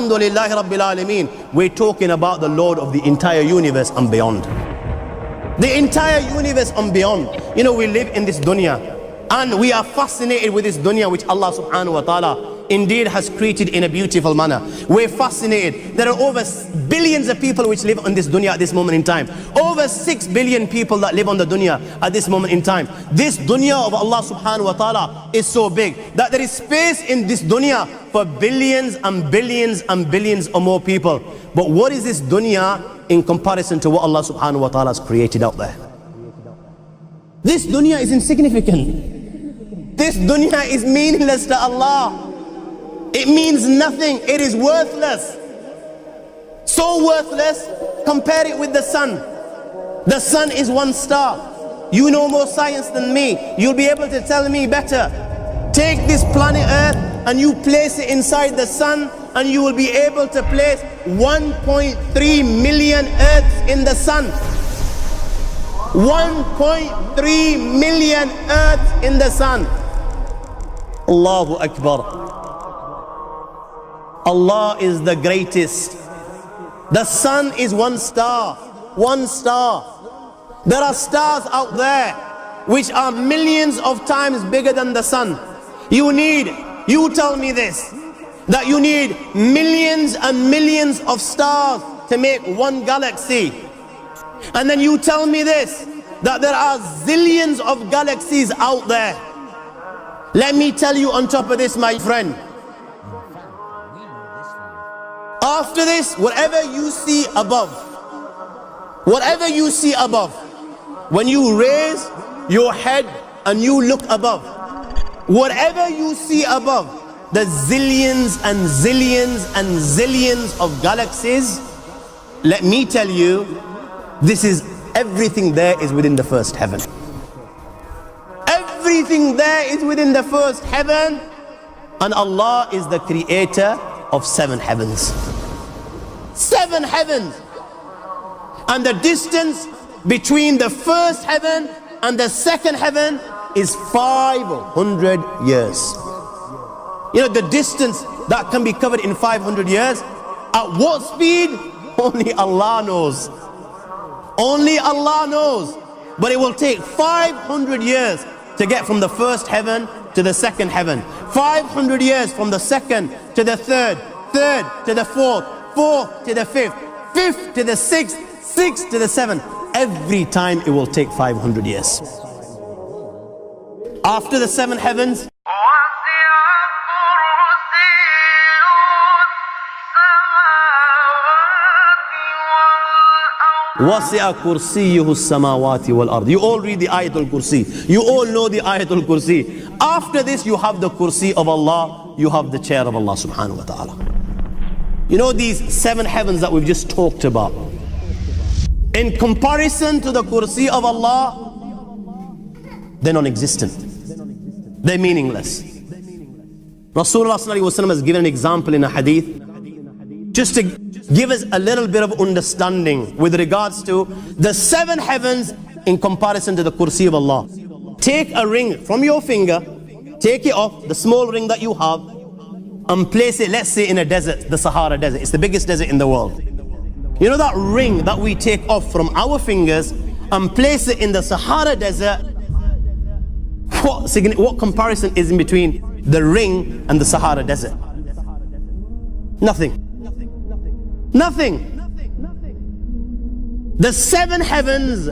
Alhamdulillahi Rabbil Alameen, we're talking about the Lord of the entire universe and beyond. The entire universe and beyond. You know, we live in this dunya and we are fascinated with this dunya which Allah subhanahu wa ta'ala indeed has created in a beautiful manner. We're fascinated. There are over billions of people which live on this dunya at this moment in time. Over 6 billion people that live on the dunya at this moment in time. This dunya of Allah subhanahu wa ta'ala is so big that there is space in this dunya for billions and billions and billions or more people. But what is this dunya in comparison to what Allah subhanahu wa ta'ala has created out there? This dunya is insignificant. This dunya is meaningless to Allah. It means nothing. It is worthless. So worthless, compare it with the sun. The sun is one star. You know more science than me. You'll be able to tell me better. Take this planet Earth and you place it inside the sun, and you will be able to place 1.3 million Earths in the sun. 1.3 million Earths in the sun. Allahu Akbar. Allah is the greatest. The sun is one star. One star. There are stars out there which are millions of times bigger than the sun. You tell me this, that you need millions and millions of stars to make one galaxy. And then you tell me this, that there are zillions of galaxies out there. Let me tell you on top of this, my friend, after this, whatever you see above, when you raise your head and you look above, whatever you see above, the zillions and zillions and zillions of galaxies, let me tell you, this is everything there is within the first heaven. Everything there is within the first heaven, and Allah is the creator of 7 heavens. 7 heavens. And the distance between the first heaven and the second heaven is 500 years. You know, the distance that can be covered in 500 years, at what speed? Only Allah knows. Only Allah knows. But it will take 500 years to get from the first heaven to the second heaven. 500 years from the second to the third, third to the fourth, fourth to the fifth, fifth to the sixth, sixth to the seventh. Every time it will take 500 years. After the 7 heavens, وَسِعَ كُرْسِيُّهُ السَّمَاوَاتِ وَالْأَرْضِ. You all read the Ayatul Kursi. You all know the Ayatul Kursi. After this, you have the Kursi of Allah. You have the chair of Allah subhanahu wa ta'ala. You know these 7 heavens that we've just talked about, in comparison to the Kursi of Allah, they're non-existent. They're meaningless. Rasulullah sallallahu alaihi wasallam has given an example in a hadith, just to give us a little bit of understanding with regards to the 7 heavens in comparison to the Kursi of Allah. Take a ring from your finger, take it off, the small ring that you have, and place it, let's say, in a desert, the Sahara Desert. It's the biggest desert in the world. You know that ring that we take off from our fingers and place it in the Sahara Desert? What comparison is in between the ring and the Sahara Desert? Nothing. Nothing. The 7 heavens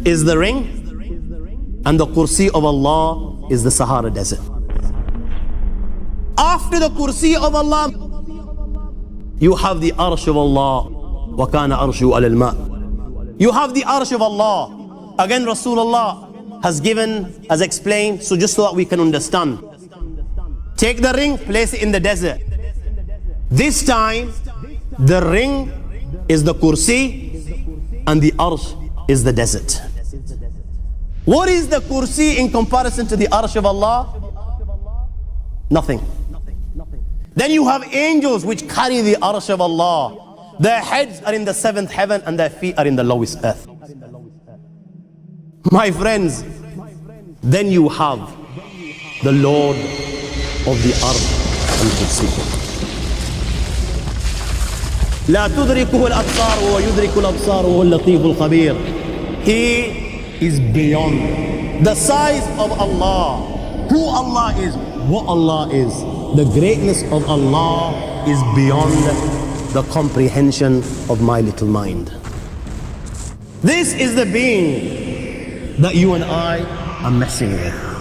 is the ring, and the Kursi of Allah is the Sahara Desert. After the Kursi of Allah, you have the Arsh of Allah. وَكَانَ أَرْشُهُ عَلَى الْمَاءِ. You have the Arsh of Allah. Again, Rasulullah has explained, so just so that we can understand. Take the ring, place it in the desert. This time, the ring is the Kursi and the Arsh is the desert. What is the Kursi in comparison to the Arsh of Allah? Nothing. Then you have angels which carry the Arsh of Allah. Their heads are in the 7th heaven and their feet are in the lowest earth. My friends, then you have the Lord of the Arsh and Kursi. لا تدركه الأبصار وهو يدرك الأبصار وهو اللطيف الخبير. He is beyond the size of Allah, who Allah is, what Allah is. The greatness of Allah is beyond the comprehension of my little mind. This is the being that you and I are messing with.